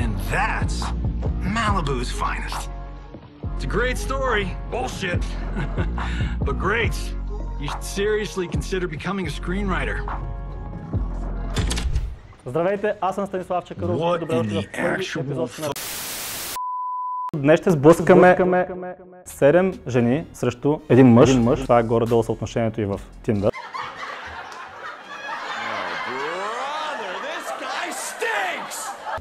And that's Malibu's finest. It's a great story. Bullshit. But great. You should seriously consider becoming a screenwriter. Здравейте, аз съм Станислав Чакъров. Добре дошли в първи епизод на... Днес ще сблъскаме 7 жени срещу един мъж. Това е горе-долу съотношението и в Tinder.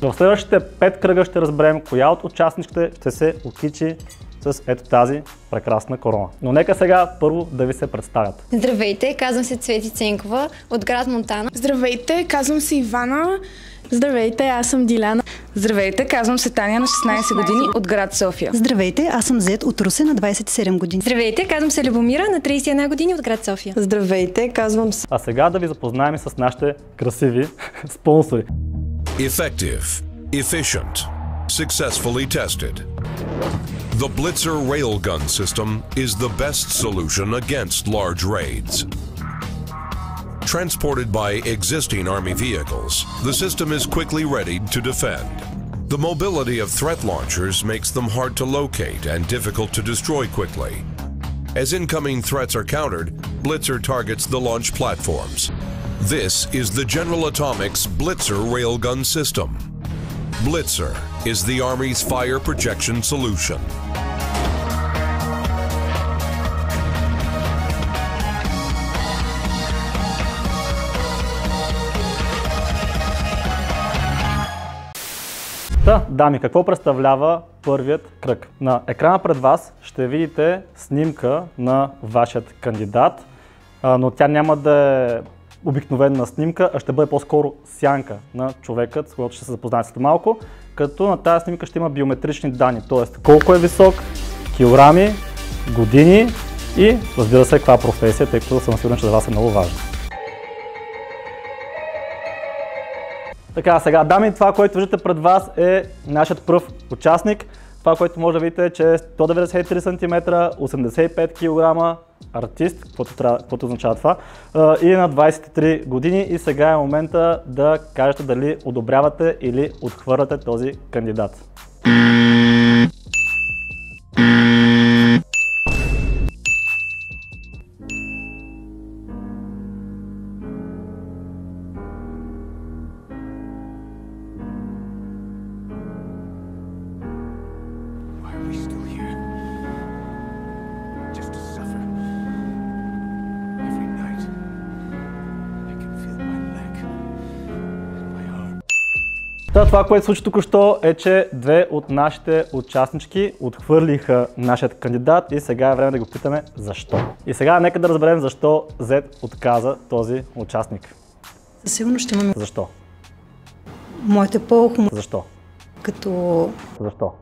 В следващите 5 кръга ще разберем коя от участничките ще се окичи с ето тази прекрасна корона. Но нека сега първо да ви се представят. Здравейте, казвам се Цвети Ценкова от град Монтана. Здравейте, казвам се Ивана. Здравейте, аз съм Диляна. Здравейте, казвам се Таня на 16 години от град София. Здравейте, аз съм Зет от Русе на 27 години. Здравейте, казвам се Любомира на 31 години от град София. Здравейте, казвам се... А сега да ви запознаем с нашите красиви спонсори. Effective, efficient, successfully tested. The Blitzer railgun system is the best solution against large raids. Transported by existing Army vehicles, the system is quickly ready to defend. The mobility of threat launchers makes them hard to locate and difficult to destroy quickly. As incoming threats are countered, Blitzer targets the launch platforms. This is the General Atomics Blitzer railgun system. Blitzer is the Army's fire projection solution. Дами, какво представлява първият кръг? На екрана пред вас ще видите снимка на вашият кандидат, но тя няма да е обикновена снимка, а ще бъде по-скоро сянка на човекът, с който ще се запознаете след малко, като на тази снимка ще има биометрични данни, т.е. колко е висок, килограми, години и разбира се каква професия, тъй като съм сигурен, че за вас е много важно. Така, сега, дами, това, което виждате пред вас е нашият пръв участник. Това, което може да видите е, че е 193 см, 85 кг, артист, каквото означава това, и на 23 години. И сега е момента да кажете дали одобрявате или отхвърляте този кандидат. Това, което се случи току-що е, че две от нашите участнички отхвърлиха нашият кандидат и сега е време да го питаме защо. И сега нека да разберем защо Зет отказа този участник. Сигурно ще имаме... Защо? Моите по-хубаво... Защо? Като... Защо?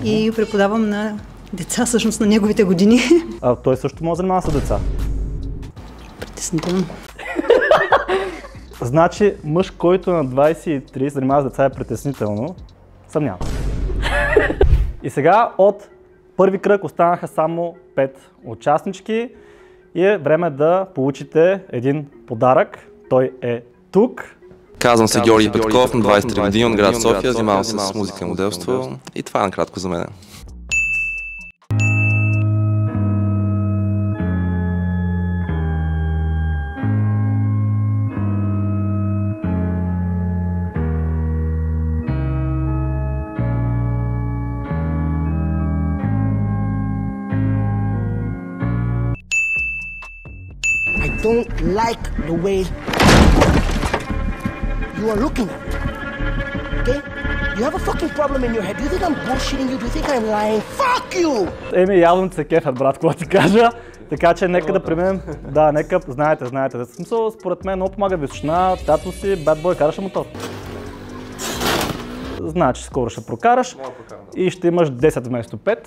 И преподавам на деца, всъщност на неговите години. А той също може да занимава с деца. Притеснително. Значи мъж, който на 23 се занимава с деца е притеснително. Съмнявам. И сега от първи кръг останаха само 5 участнички и е време да получите един подарък. Той е тук. Казвам се Георги Петков, на 23 години от град София, занимавам се с музика и моделство и това е накратко за мен. I don't like the way you are looking at me. Okay? You have a fucking problem in your head. Do you think I'm bullshitting you? Do you think I'm lying? Fuck you! Еми, явно се кефят, брат, какво ти кажа. Така че нека да преминем. Да, нека, знаете. В смисъл, според мен много помага височина, тато си, бад бой, караш мотор. Значи, скоро ще прокараш и ще имаш 10 вместо 5.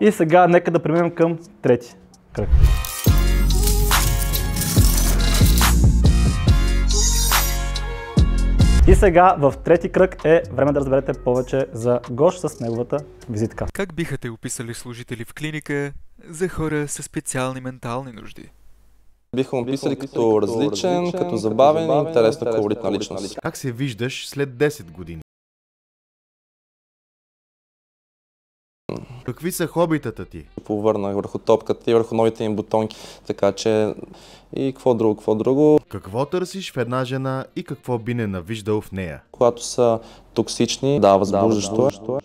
И сега нека да преминем към трети кръг. И сега в трети кръг е време да разберете повече за Гош с неговата визитка. Как биха те описали служители в клиника за хора с специални ментални нужди? Биха му писали като различен, като забавен и интересна колоритна личност. Как се виждаш след 10 години? Какви са хобитата ти? Повърнах върху топката и върху новите им бутонки, така че и какво друго. Какво търсиш в една жена и какво би ненавиждал в нея? Когато са токсични, да, възбуждащо.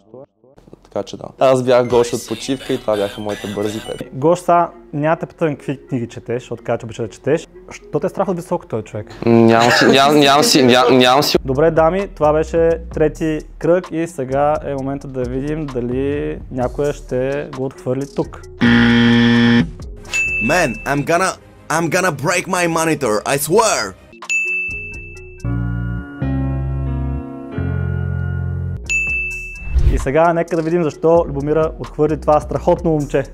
Така че да. Аз бях Гош от почивка и това бяха моите бързи пет. Гош, сега няма те питам какви книги четеш, защото каза, че обича да четеш. Що те е страх от високо този човек? Нямам си. Добре, дами, това беше трети кръг и сега е момента да видим дали някоя ще го отхвърли тук. Man, I'm gonna break my monitor, I swear! И сега нека да видим защо Любомира отхвърли това страхотно момче.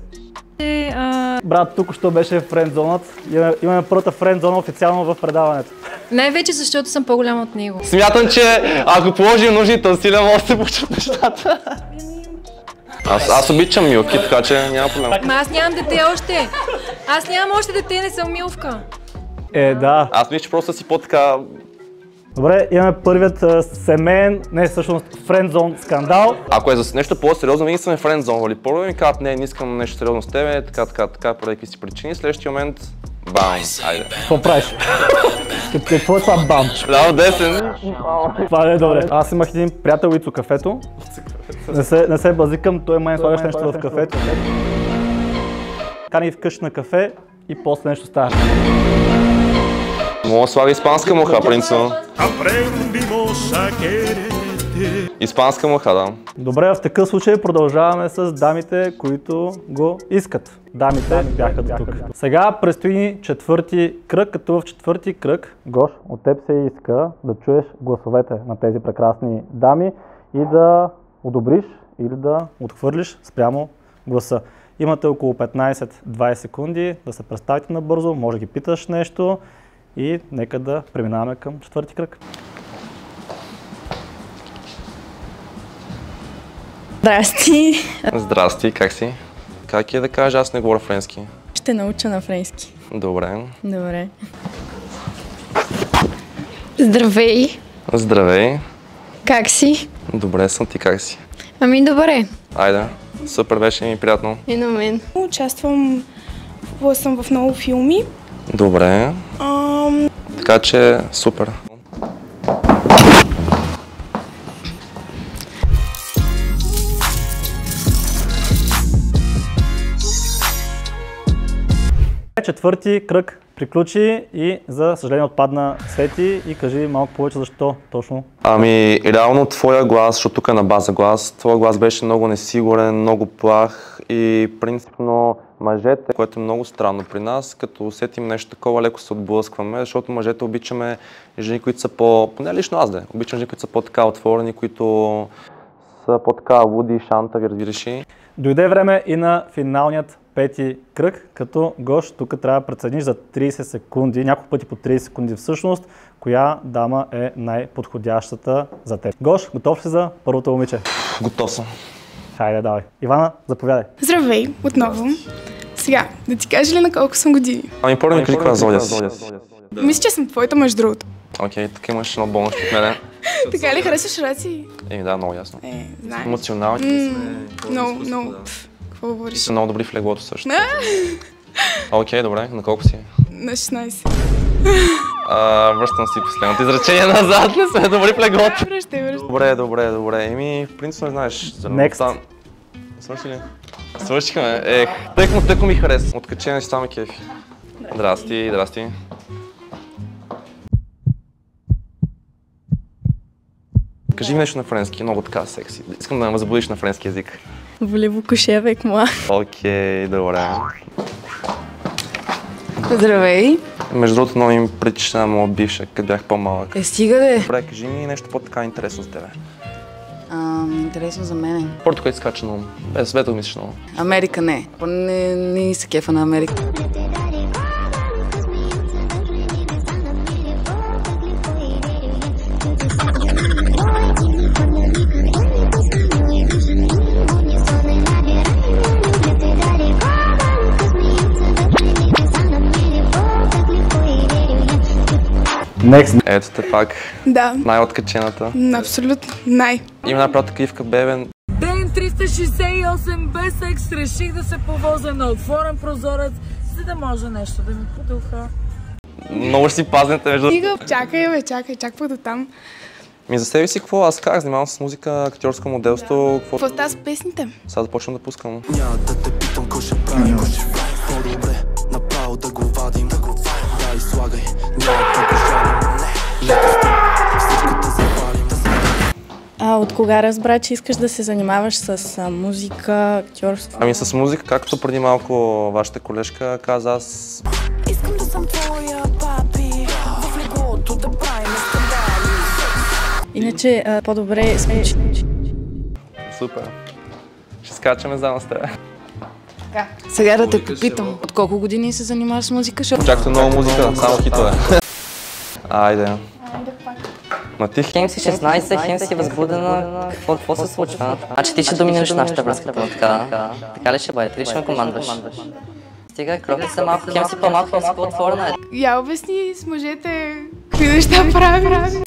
Брат, тук що беше френдзонът. Имаме първата френдзона официално в предаването. Най-вече защото съм по-голяма от него. Смятам, че ако положим нужните усилия, може да се получат нещата. Аз обичам Милки, така че няма проблем. Аз нямам дете още. Аз нямам още дете, не съм Милвка. Да. Аз мисля, че просто си по-така... Добре, имаме първият семейен, не всъщност френдзон скандал. Ако е за нещо по-сериозно, винаги сме френдзонвали. Първо ми казват, не искам нещо сериозно с тебе, така, поради какви си причини. Следващия момент, бам, айде. Какво правиш? Какво е това бам? Ляво десен. Това не е добре. Аз имах един приятел Ицо кафето. Не се базикам, той май слагаш нещо в кафето. Кани вкъщи на кафе и после нещо става. Мога да слага испанска муха, принципно. Испанска муха, да. Добре, в такъв случай продължаваме с дамите, които го искат. Дамите бяха до тук. Сега предстои ни четвърти кръг, като в четвърти кръг, Гош, от теб се иска да чуеш гласовете на тези прекрасни дами и да одобриш или да отхвърлиш спрямо гласа. Имате около 15-20 секунди да се представите набързо, може да ги питаш нещо и нека да преминаваме към четвърти кръг. Здрасти! Здрасти, как си? Как е да кажа, аз не говоря френски. Ще науча на френски. Добре. Добре. Здравей! Здравей! Как си? Добре съм, ти как си? Ами добре. Айде, супер, беше ми приятно. И на мен. Участвам съм в много филми. Добре. Така че супер. Четвърти кръг приключи и за съжаление отпадна Свети и кажи малко повече защо точно. Ами реално твоя глас, защото тук е на база глас, твоя глас беше много несигурен, много плах и принципно мъжете, което е много странно при нас, като усетим нещо такова, леко се отблъскваме, защото мъжете обичаме жени, които са не лично аз обичам жени, които са по-така отворени, които са по-така луди и шантави, разбираш ли. Дойде време и на финалният пети кръг, като Гош, тук трябва да прецениш за 30 секунди, няколко пъти по 30 секунди всъщност, коя дама е най-подходящата за теб. Гош, готов си за първото момиче? Готов съм. Хайде, давай. Ивана, заповядай. Здравей, отново. Сега, да ти кажа ли на колко съм години? Ами първо ми кликва на Зодия си. Мисля, че съм твоята между другото. Окей, така имаш едно бонус от мене. Така ли харесваш раци? Да, много ясно. Знаеш. Емоционални. Много. Какво говориш? Са много добри в леглото също. Окей, добре. На колко си? На 16. Връщам си последното изречение назад. Не сме добри в леглото. Връщай. Добре. Еми, в принцип не знаеш. Next. Свърши ли? Свършихме. Тъкмо ми хареса. Откачена си само кефи. Здрасти. Кажи ми нещо на френски, много така секси. Искам да ме възбудиш на френски език. Voulez-vous coucher avec moi? Окей, добре. Здравей. Между другото, много им притича на моя бивша, като бях по-малък. Стига де. Добре, кажи ми нещо по-така интересно с тебе. Интересно за мен. Първото, което скача на ум, без да мислиш много. Америка не. Не се кефа на Америка. Next. Ето те пак. Да. Най-откачената. Абсолютно най. Има една приятелка Ивка Бебен. Ден 360 68 без секс реших да се повозя на отворен прозорец, за да може нещо да ми подуха. Много си пазнете между... Чакай пък до там. За себе си какво? Аз как занимавам с музика, актьорско моделство, Какво става с песните? Сега започвам да пускам. Няма да те питам какво ще правим, по-добре направо да го вадим, дай слагай, няма да пожалим, лето с теб, всичко да запалим. От кога разбра, че искаш да се занимаваш с музика, актьорство? С музика, както преди малко вашата колежка каза, аз... Искам да съм твоя папи, в леглото да правим скандали. Иначе по-добре смеш. Супер. Ще скачаме заедно с теб. Сега да те попитам, от колко години се занимаваш с музика? Очаквате много музика, само хитове. Айде. Ма ти хем си 16, хем си възбудена, какво се случва? Значи ти ще доминираш нашата връзка, така ли ще бъде? Ти ли ще ме командваш? Стига, крокни се малко, хем си по-малко, хем си по-отворена. Я обясни с мъжете какви неща прави.